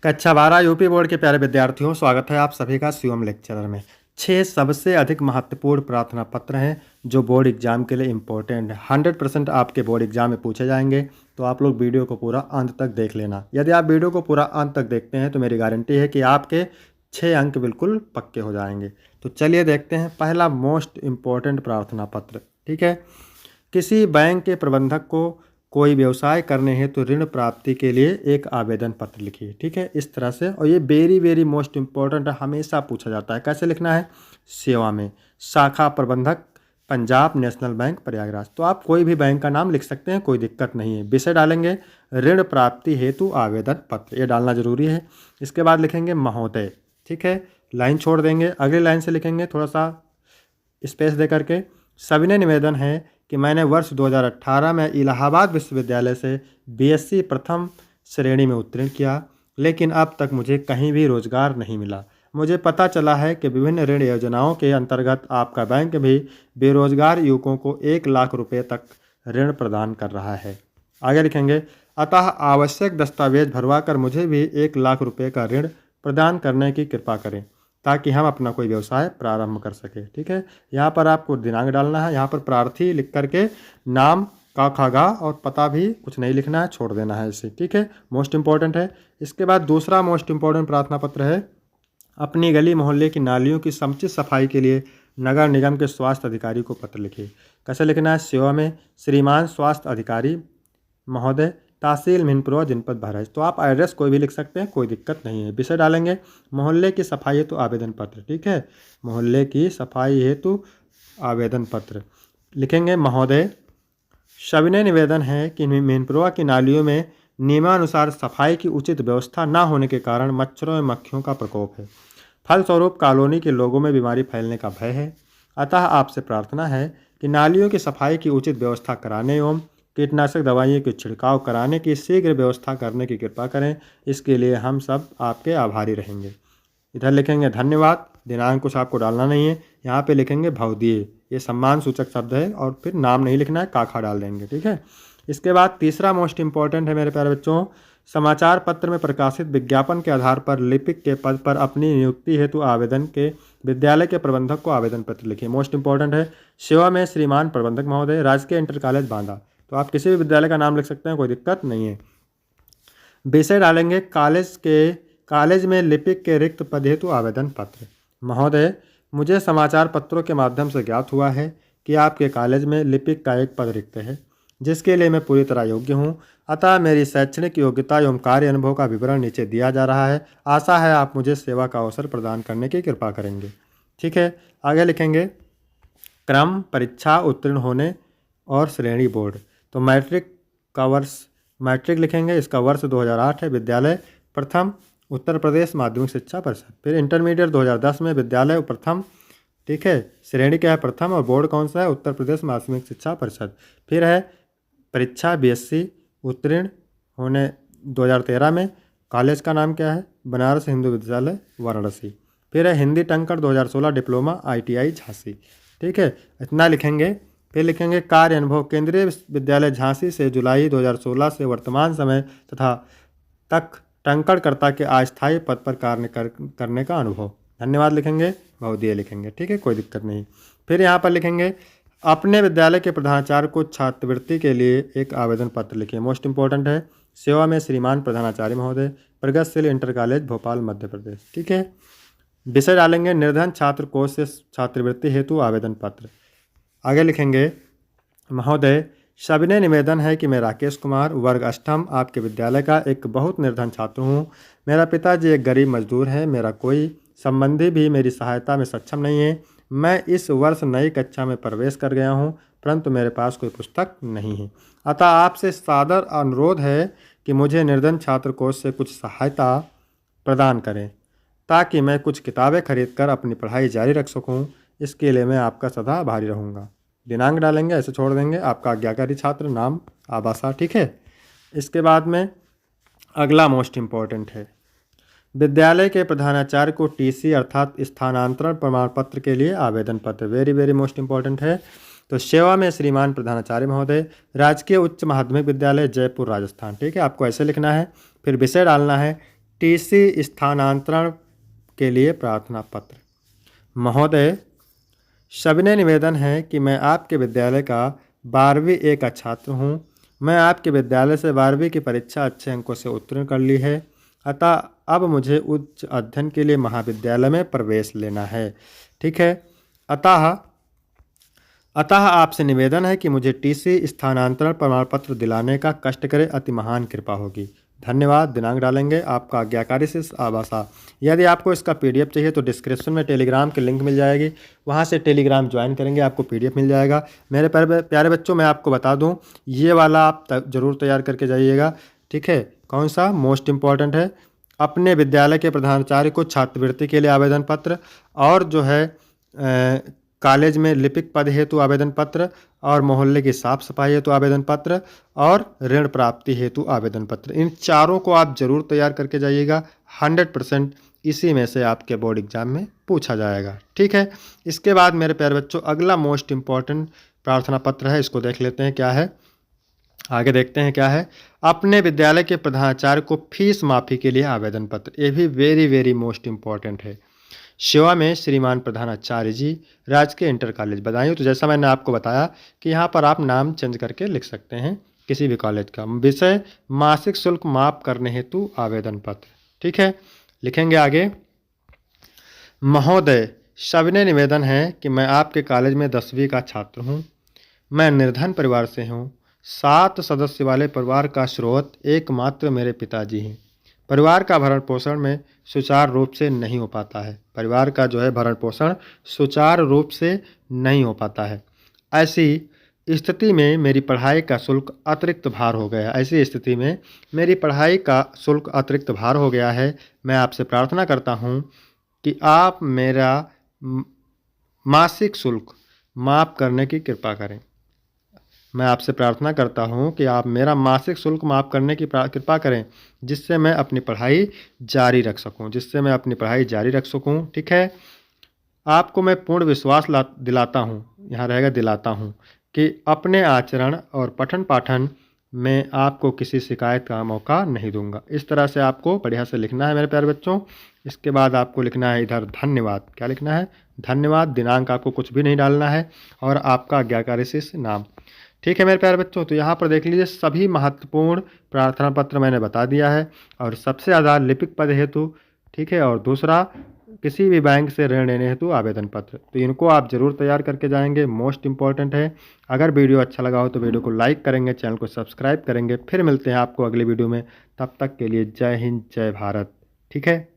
कक्षा 12 UP board के प्यारे विद्यार्थियों, स्वागत है आप सभी का शिवम लेक्चरर में। 6 सबसे अधिक महत्वपूर्ण प्रार्थना पत्र हैं जो बोर्ड एग्जाम के लिए इम्पोर्टेंट है। 100% आपके बोर्ड एग्जाम में पूछे जाएंगे, तो आप लोग वीडियो को पूरा अंत तक देख लेना। यदि आप वीडियो को पूरा अंत तक देखते हैं तो मेरी गारंटी है कि आपके 6 अंक बिल्कुल पक्के हो जाएंगे। तो चलिए देखते हैं पहला मोस्ट इम्पोर्टेंट प्रार्थना पत्र। ठीक है, किसी बैंक के प्रबंधक को कोई व्यवसाय करने हेतु ऋण प्राप्ति के लिए एक आवेदन पत्र लिखिए। ठीक है, इस तरह से। और ये वेरी वेरी मोस्ट इम्पोर्टेंट है, हमेशा पूछा जाता है। कैसे लिखना है? सेवा में शाखा प्रबंधक पंजाब नेशनल बैंक प्रयागराज। तो आप कोई भी बैंक का नाम लिख सकते हैं, कोई दिक्कत नहीं है। विषय डालेंगे ऋण प्राप्ति हेतु आवेदन पत्र, ये डालना जरूरी है। इसके बाद लिखेंगे महोदय। ठीक है, लाइन छोड़ देंगे, अगली लाइन से लिखेंगे थोड़ा सा स्पेस दे करके। सविनय निवेदन है कि मैंने वर्ष 2018 में इलाहाबाद विश्वविद्यालय से बीएससी प्रथम श्रेणी में उत्तीर्ण किया, लेकिन अब तक मुझे कहीं भी रोजगार नहीं मिला। मुझे पता चला है कि विभिन्न ऋण योजनाओं के अंतर्गत आपका बैंक भी बेरोजगार युवकों को 1 लाख रुपए तक ऋण प्रदान कर रहा है। आगे लिखेंगे, अतः आवश्यक दस्तावेज भरवा कर मुझे भी 1 लाख रुपए का ऋण प्रदान करने की कृपा करें, ताकि हम अपना कोई व्यवसाय प्रारंभ कर सके। ठीक है, यहाँ पर आपको दिनांक डालना है, यहाँ पर प्रार्थी लिख करके नाम का खागा और पता भी कुछ नहीं लिखना है, छोड़ देना है इसे। ठीक है, मोस्ट इंपॉर्टेंट है। इसके बाद दूसरा मोस्ट इंपॉर्टेंट प्रार्थना पत्र है, अपनी गली मोहल्ले की नालियों की समुचित सफाई के लिए नगर निगम के स्वास्थ्य अधिकारी को पत्र लिखिए। कैसे लिखना है? सेवा में श्रीमान स्वास्थ्य अधिकारी महोदय, तहसील मिनपुरा, जनपद बहराइच। तो आप एड्रेस कोई भी लिख सकते हैं, कोई दिक्कत नहीं है। विषय डालेंगे मोहल्ले की सफाई हेतु आवेदन पत्र। ठीक है, मोहल्ले की सफाई हेतु आवेदन पत्र लिखेंगे महोदय, सविनय निवेदन है कि मिनपुरा की नालियों में नियमानुसार सफाई की उचित व्यवस्था न होने के कारण मच्छरों और मक्खियों का प्रकोप है। फलस्वरूप कॉलोनी के लोगों में बीमारी फैलने का भय है। अतः आपसे प्रार्थना है कि नालियों की सफाई की उचित व्यवस्था कराने एवं कीटनाशक दवाइयों के छिड़काव कराने की शीघ्र व्यवस्था करने की कृपा करें। इसके लिए हम सब आपके आभारी रहेंगे। इधर लिखेंगे धन्यवाद, दिनांक कुछ आपको डालना नहीं है। यहाँ पे लिखेंगे भवदीय, ये सम्मान सूचक शब्द है, और फिर नाम नहीं लिखना है, काखा डाल देंगे। ठीक है, इसके बाद तीसरा मोस्ट इंपॉर्टेंट है मेरे प्यारे बच्चों, समाचार पत्र में प्रकाशित विज्ञापन के आधार पर लिपिक के पद पर अपनी नियुक्ति हेतु आवेदन के विद्यालय के प्रबंधक को आवेदन पत्र लिखिए। मोस्ट इंपॉर्टेंट है, सेवा में श्रीमान प्रबंधक महोदय, राजकीय इंटर कॉलेज बांदा। तो आप किसी भी विद्यालय का नाम लिख सकते हैं, कोई दिक्कत नहीं है। विषय डालेंगे कॉलेज में लिपिक के रिक्त पद हेतु आवेदन पत्र। महोदय, मुझे समाचार पत्रों के माध्यम से ज्ञात हुआ है कि आपके कॉलेज में लिपिक का एक पद रिक्त है, जिसके लिए मैं पूरी तरह योग्य हूँ। अतः मेरी शैक्षणिक योग्यता एवं कार्य अनुभव का विवरण नीचे दिया जा रहा है। आशा है आप मुझे सेवा का अवसर प्रदान करने की कृपा करेंगे। ठीक है, आगे लिखेंगे क्रम परीक्षा उत्तीर्ण होने और श्रेणी बोर्ड। तो मैट्रिक लिखेंगे, इसका वर्ष 2008 है। विद्यालय प्रथम उत्तर प्रदेश माध्यमिक शिक्षा परिषद। फिर इंटरमीडिएट 2010 में विद्यालय प्रथम। ठीक है, श्रेणी क्या है? प्रथम। और बोर्ड कौन सा है? उत्तर प्रदेश माध्यमिक शिक्षा परिषद। फिर है परीक्षा बीएससी उत्तीर्ण होने 2013 में। कॉलेज का नाम क्या है? बनारस हिंदू विद्यालय वाराणसी। फिर है हिंदी टंकड़ 2016 डिप्लोमा ITI झांसी। ठीक है, इतना लिखेंगे। फिर लिखेंगे कार्य अनुभव, केंद्रीय विद्यालय झांसी से जुलाई 2016 से वर्तमान समय तक टंकड़कर्ता के अस्थायी पद पर कार्य करने का अनुभव। धन्यवाद लिखेंगे, भवदीय लिखेंगे। ठीक है, कोई दिक्कत नहीं। फिर यहाँ पर लिखेंगे अपने विद्यालय के प्रधानाचार्य को छात्रवृत्ति के लिए एक आवेदन पत्र लिखिए। मोस्ट इंपॉर्टेंट है, सेवा में श्रीमान प्रधानाचार्य महोदय, प्रगतिशील इंटर कॉलेज भोपाल मध्य प्रदेश। ठीक है, विषय डालेंगे निर्धन छात्र कोष से छात्रवृत्ति हेतु आवेदन पत्र। आगे लिखेंगे महोदय, सविनय निवेदन है कि मैं राकेश कुमार वर्ग अष्टम आपके विद्यालय का एक बहुत निर्धन छात्र हूँ। मेरा पिताजी एक गरीब मजदूर है, मेरा कोई संबंधी भी मेरी सहायता में सक्षम नहीं है। मैं इस वर्ष नई कक्षा में प्रवेश कर गया हूँ, परंतु मेरे पास कोई पुस्तक नहीं है। अतः आपसे सादर अनुरोध है कि मुझे निर्धन छात्र कोष से कुछ सहायता प्रदान करें, ताकि मैं कुछ किताबें खरीद कर अपनी पढ़ाई जारी रख सकूँ। इसके लिए मैं आपका सदा आभारी रहूँगा। दिनांक डालेंगे, ऐसे छोड़ देंगे, आपका आज्ञाकारी छात्र, नाम, आबासा। ठीक है, इसके बाद में अगला मोस्ट इम्पॉर्टेंट है, विद्यालय के प्रधानाचार्य को TC अर्थात स्थानांतरण प्रमाण पत्र के लिए आवेदन पत्र। वेरी वेरी मोस्ट इम्पॉर्टेंट है। तो सेवा में श्रीमान प्रधानाचार्य महोदय, राजकीय उच्च माध्यमिक विद्यालय जयपुर राजस्थान। ठीक है, आपको ऐसे लिखना है। फिर विषय डालना है टीसी स्थानांतरण के लिए प्रार्थना पत्र। महोदय, सविनय निवेदन है कि मैं आपके विद्यालय का 12वीं ए का छात्र हूँ। मैं आपके विद्यालय से 12वीं की परीक्षा अच्छे अंकों से उत्तीर्ण कर ली है, अतः अब मुझे उच्च अध्ययन के लिए महाविद्यालय में प्रवेश लेना है। ठीक है, अतः आपसे निवेदन है कि मुझे टीसी स्थानांतरण प्रमाण पत्र दिलाने का कष्ट करें, अति महान कृपा होगी। धन्यवाद। दिनांक डालेंगे आपका आज्ञाकारी शिष्य आभासा। यदि आपको इसका पीडीएफ चाहिए तो डिस्क्रिप्शन में टेलीग्राम की लिंक मिल जाएगी, वहां से टेलीग्राम ज्वाइन करेंगे, आपको पीडीएफ मिल जाएगा। मेरे प्यारे बच्चों, मैं आपको बता दूं, ये वाला आप ज़रूर तैयार करके जाइएगा। ठीक है, कौन सा मोस्ट इम्पॉर्टेंट है, अपने विद्यालय के प्रधानाचार्य को छात्रवृत्ति के लिए आवेदन पत्र, और जो है कॉलेज में लिपिक पद हेतु आवेदन पत्र, और मोहल्ले की साफ सफाई हेतु आवेदन पत्र, और ऋण प्राप्ति हेतु आवेदन पत्र। इन चारों को आप जरूर तैयार करके जाइएगा। 100% इसी में से आपके बोर्ड एग्जाम में पूछा जाएगा। ठीक है, इसके बाद मेरे प्यारे बच्चों अगला मोस्ट इम्पॉर्टेंट प्रार्थना पत्र है, इसको देख लेते हैं क्या है। आगे देखते हैं क्या है। अपने विद्यालय के प्रधानाचार्य को फीस माफ़ी के लिए आवेदन पत्र। ये भी वेरी वेरी मोस्ट इम्पॉर्टेंट है। सेवा में श्रीमान प्रधानाचार्य जी, राजकीय इंटर कॉलेज बदायूं। तो जैसा मैंने आपको बताया कि यहाँ पर आप नाम चेंज करके लिख सकते हैं किसी भी कॉलेज का। विषय मासिक शुल्क माफ करने हेतु आवेदन पत्र। ठीक है, लिखेंगे आगे। महोदय, सविनय निवेदन है कि मैं आपके कॉलेज में 10वीं का छात्र हूँ। मैं निर्धन परिवार से हूँ। 7 सदस्य वाले परिवार का स्रोत एकमात्र मेरे पिताजी हैं। परिवार का भरण पोषण में सुचारू रूप से नहीं हो पाता है। परिवार का जो है भरण पोषण सुचारू रूप से नहीं हो पाता है। ऐसी स्थिति में मेरी पढ़ाई का शुल्क अतिरिक्त भार हो गया। ऐसी स्थिति में मेरी पढ़ाई का शुल्क अतिरिक्त भार हो गया है। मैं आपसे प्रार्थना करता हूँ कि आप मेरा मासिक शुल्क माफ़ करने की कृपा करें। मैं आपसे प्रार्थना करता हूँ कि आप मेरा मासिक शुल्क माफ़ करने की कृपा करें, जिससे मैं अपनी पढ़ाई जारी रख सकूँ। ठीक है, आपको मैं पूर्ण विश्वास दिलाता हूँ, यहाँ रहेगा दिलाता हूँ, कि अपने आचरण और पठन पाठन में आपको किसी शिकायत का मौका नहीं दूंगा। इस तरह से आपको बढ़िया से लिखना है मेरे प्यारे बच्चों। इसके बाद आपको लिखना है इधर धन्यवाद। क्या लिखना है? धन्यवाद। दिनांक आपको कुछ भी नहीं डालना है, और आपका आज्ञाकारी शिष्य नाम। ठीक है मेरे प्यारे बच्चों, तो यहाँ पर देख लीजिए सभी महत्वपूर्ण प्रार्थना पत्र मैंने बता दिया है। और सबसे ज़्यादा लिपिक पद हेतु, ठीक है, और दूसरा किसी भी बैंक से ऋण लेने हेतु आवेदन पत्र। तो इनको आप जरूर तैयार करके जाएंगे, मोस्ट इंपॉर्टेंट है। अगर वीडियो अच्छा लगा हो तो वीडियो को लाइक करेंगे, चैनल को सब्सक्राइब करेंगे। फिर मिलते हैं आपको अगली वीडियो में, तब तक के लिए जय हिंद जय भारत। ठीक है।